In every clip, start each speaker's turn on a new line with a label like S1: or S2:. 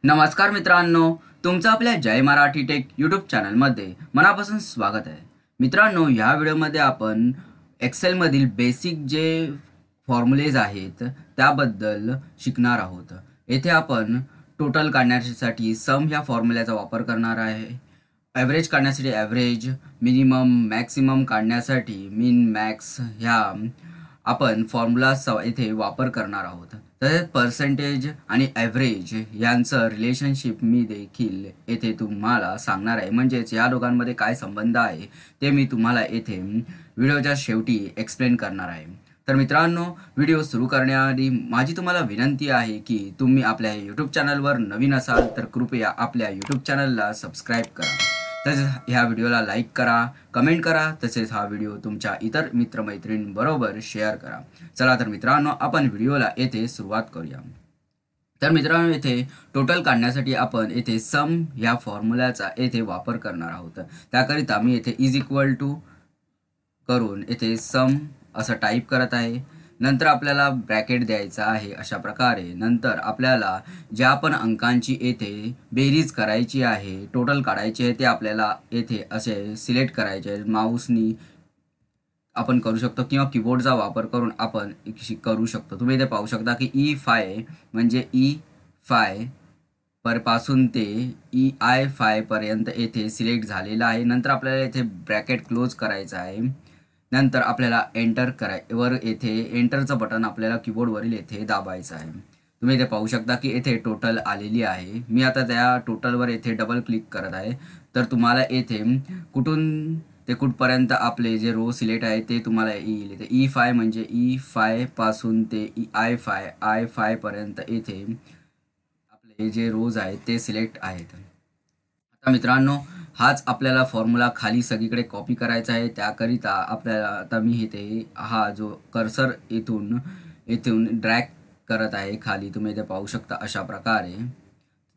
S1: नमस्कार मित्रांनो, तुमचं आपल्या जय मराठी टेक यूट्यूब चॅनलमध्ये मनापासून स्वागत आहे. मित्रांनो, ह्या व्हिडिओमध्ये आपण एक्सेलमधील बेसिक जे फॉर्म्युलेज आहेत त्याबद्दल शिकणार आहोत. येथे आपण टोटल काढण्यासाठी सम ह्या फॉर्म्युल्याचा वापर करणार आहे. ॲव्हरेज काढण्यासाठी ॲव्हरेज, मिनिमम मॅक्सिमम काढण्यासाठी मिन मॅक्स ह्या आपण फॉर्म्युला इथे वापर करणार आहोत. तसेच पर्सेंटेज आणि ॲव्हरेज यांचं रिलेशनशिप मी देखील येथे तुम्हाला सांगणार आहे. म्हणजेच या दोघांमध्ये काय संबंध आहे ते मी तुम्हाला येथे व्हिडिओच्या शेवटी एक्सप्लेन करणार आहे. तर मित्रांनो, व्हिडिओ सुरू करण्याआधी माझी तुम्हाला विनंती आहे की तुम्ही आपल्या यूट्यूब चॅनलवर नवीन असाल तर कृपया आपल्या यूट्यूब चॅनलला सबस्क्राईब करा. तसेच ह्या व्हिडिओला लाईक करा, कमेंट करा. तसेच हा व्हिडिओ तुमच्या इतर मित्रमैत्रिणींबरोबर शेअर करा. चला तर मित्रांनो, आपण व्हिडिओला येथे सुरुवात करूया. तर मित्रांनो, येथे टोटल काढण्यासाठी आपण येथे सम ह्या फॉर्म्युल्याचा येथे वापर करणार आहोत. त्याकरिता मी येथे इज इक्वल टू करून येथे सम असं टाईप करत आहे. नंतर आपल्याला ब्रॅकेट द्यायचा आहे अशा प्रकारे. नंतर आपल्याला ज्या पण अंकांची येथे बेरीज करायची आहे, टोटल काढायची आहे, ते आपल्याला येथे असे सिलेक्ट करायचे आहे. माऊसनी आपण करू शकतो किंवा कीबोर्डचा वापर करून आपण करू शकतो. तुम्ही इथे पाहू शकता की E5 म्हणजे E5 पासून ते EI5 पर्यंत येथे सिलेक्ट झालेलं आहे. नंतर आपल्याला येथे ब्रॅकेट क्लोज करायचं आहे. नंतर आपल्याला वर येथे एंटरचं बटन आपल्याला कीबोर्डवरील येथे दाबायचं आहे. तुम्ही इथे पाहू शकता की येथे टोटल आलेली आहे. मी आता त्या टोटलवर येथे डबल क्लिक करत आहे. तर तुम्हाला येथे कुठून ते कुठपर्यंत आपले जे रो सिलेक्ट आहे ते तुम्हाला येईल. इथे E5 म्हणजे E5 पासून ते I5 पर्यंत येथे आपले जे रोज आहेत ते सिलेक्ट आहेत. आता मित्रांनो, हाच आपल्याला फॉर्म्युला खाली सगळीकडे कॉपी करायचा आहे. त्याकरिता आपल्याला आता मी इथे हा जो कर्सर इथून इथून ड्रॅग करत आहे खाली. तुम्ही इथे पाहू शकता अशा प्रकारे.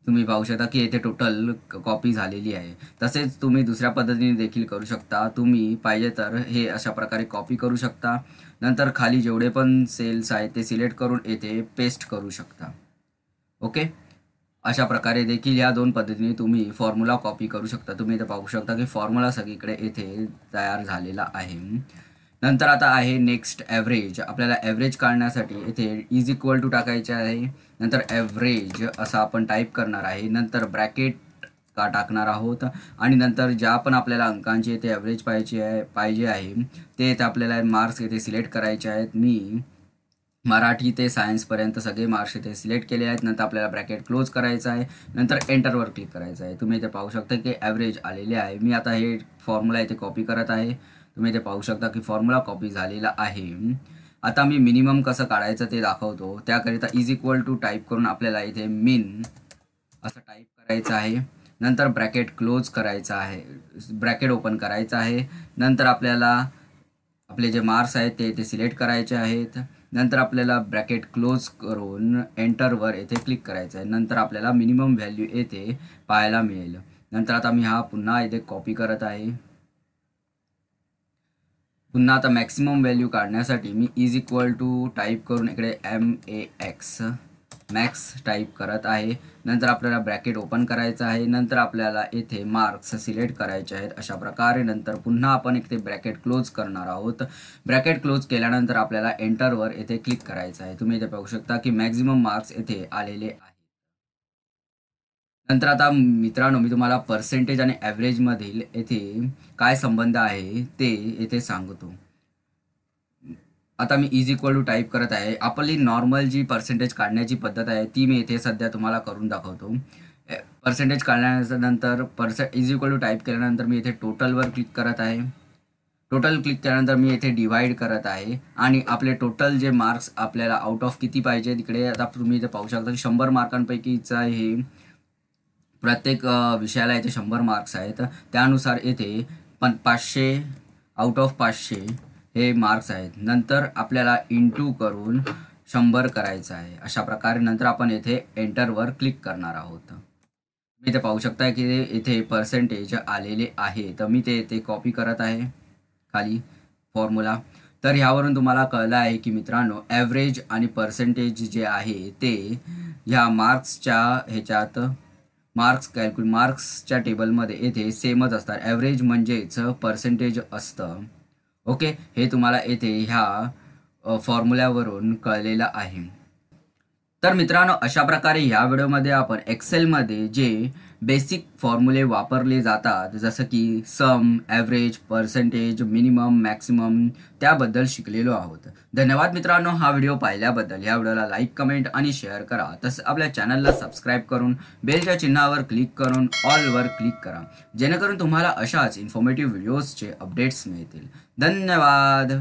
S1: तुम्ही पाहू शकता की येथे टोटल कॉपी झालेली आहे. तसेच तुम्ही दुसऱ्या पद्धतीने देखील करू शकता. तुम्ही पाहिजे तर हे अशा प्रकारे कॉपी करू शकता. नंतर खाली जेवढे पण सेल्स आहेत ते सिलेक्ट करून येथे पेस्ट करू शकता. ओके. अशा प्रकारे देखील या दोन पद्धतीने तुम्ही फॉर्म्युला कॉपी करू शकता. तुम्ही इथे पाहू शकता की फॉर्म्युला सगळीकडे येथे तयार झालेला आहे. नंतर आता आहे नेक्स्ट ॲव्हरेज. आपल्याला ॲव्हरेज काढण्यासाठी येथे इज इक्वल टू टाकायचे आहे. नंतर ॲव्हरेज असं आपण टाईप करणार आहे. नंतर ब्रॅकेट टाकणार आहोत आणि नंतर ज्या पण आपल्याला अंकांची येथे ॲव्हरेज पाहिजे आहे ते येथे आपल्याला मार्क्स येथे सिलेक्ट करायचे आहेत. मी मराठी ते सायन्सपर्यंत सगळे मार्क्स इथे सिलेक्ट केले आहेत. नंतर आपल्याला ब्रॅकेट क्लोज करायचं आहे. नंतर एंटरवर क्लिक करायचं आहे. तुम्ही इथे पाहू शकता की ॲव्हरेज आलेले आहे. मी आता हे फॉर्म्युला इथे कॉपी करत आहे. तुम्ही इथे पाहू शकता की फॉर्म्युला कॉपी झालेला आहे. आता मी मिनिमम कसं काढायचं ते दाखवतो. त्याकरिता इज इक्वल टू टाईप करून आपल्याला इथे मिन असं टाईप करायचं आहे. नंतर ब्रॅकेट क्लोज करायचं आहे, ब्रॅकेट ओपन करायचं आहे. नंतर आपल्याला आपले जे मार्क्स आहेत ते सिलेक्ट करायचे आहेत. नंतर आपल्याला ब्रॅकेट क्लोज करून एंटरवर येथे क्लिक करायचं आहे. नंतर आपल्याला मिनिमम व्हॅल्यू येथे पाहायला मिळेल. नंतर आता मी हा पुन्हा इथे कॉपी करत आहे. पुन्हा आता मॅक्सिमम व्हॅल्यू काढण्यासाठी मी इज इक्वल टू टाईप करून इकडे MAX मॅक्स टाईप करत आहे. नंतर आपल्याला ब्रॅकेट ओपन करायचं आहे. नंतर आपल्याला येथे मार्क्स सिलेक्ट करायचे आहेत अशा प्रकारे. नंतर पुन्हा आपण इथे ब्रॅकेट क्लोज करणार आहोत. ब्रॅकेट क्लोज केल्यानंतर आपल्याला एंटरवर येथे क्लिक करायचं आहे. तुम्ही इथे पाहू शकता की मॅक्झिमम मार्क्स येथे आलेले आहेत. नंतर आता मित्रांनो, मी तुम्हाला पर्सेंटेज आणि ॲव्हरेजमधील येथे काय संबंध आहे ते येथे सांगतो. आता मी इज इक्वल टू टाईप करत आहे. आपली नॉर्मल जी पर्सेंटेज काढण्याची पद्धत आहे ती मी इथे सध्या तुम्हाला करून दाखवतो. पर्सेंटेज काढल्यानंतर इज इक्वल टू टाईप केल्यानंतर मी इथे टोटलवर क्लिक करत आहे. टोटल क्लिक केल्यानंतर मी इथे डिवाइड करत आहे आणि आपले टोटल जे मार्क्स आपल्याला आउट ऑफ किती पाहिजे तिकडे आता तुम्ही इथे पाहू शकता की 100 मार्कांपैकीचा हे प्रत्येक विषयाला इथे 100 मार्क्स आहेत. त्यानुसार येथे 500 आउट ऑफ 500 हे मार्क्स आहेत. नंतर आपल्याला इंटू करून 100 करायचं आहे अशा प्रकारे. नंतर आपण येथे एंटरवर क्लिक करणार आहोत. मी इथे पाहू शकता की इथे पर्सेंटेज आलेले आहे. तर मी ते इथे कॉपी करत आहे खाली फॉर्म्युला. तर ह्यावरून तुम्हाला कळलं आहे की मित्रांनो ॲव्हरेज आणि पर्सेंटेज जे आहे ते ह्या मार्क्सच्या ह्याच्यात मार्क्सच्या टेबलमध्ये येथे सेमच असतात. ॲव्हरेज म्हणजेच पर्सेंटेज असतं. ओके, हे तुम्हाला येथे ह्या फॉर्म्युल्यावरून कळलेलं आहे. तर मित्रांनो अशा प्रकारे ह्या व्हिडिओमध्ये आपण एक्सेलमध्ये जे बेसिक फॉर्म्युले वापरले जातात जसं की सम, ॲव्हरेज, पर्सेंटेज, मिनिमम, मॅक्सिमम त्याबद्दल शिकलेलो आहोत. धन्यवाद मित्रांनो हा व्हिडिओ पाहिल्याबद्दल. ह्या व्हिडिओला लाईक, कमेंट आणि शेअर करा. तसंच आपल्या चॅनलला सबस्क्राईब करून बेलच्या चिन्हावर क्लिक करून ऑलवर क्लिक करा, जेणेकरून तुम्हाला अशाच इन्फॉर्मेटिव्ह व्हिडिओजचे अपडेट्स मिळतील. धन्यवाद.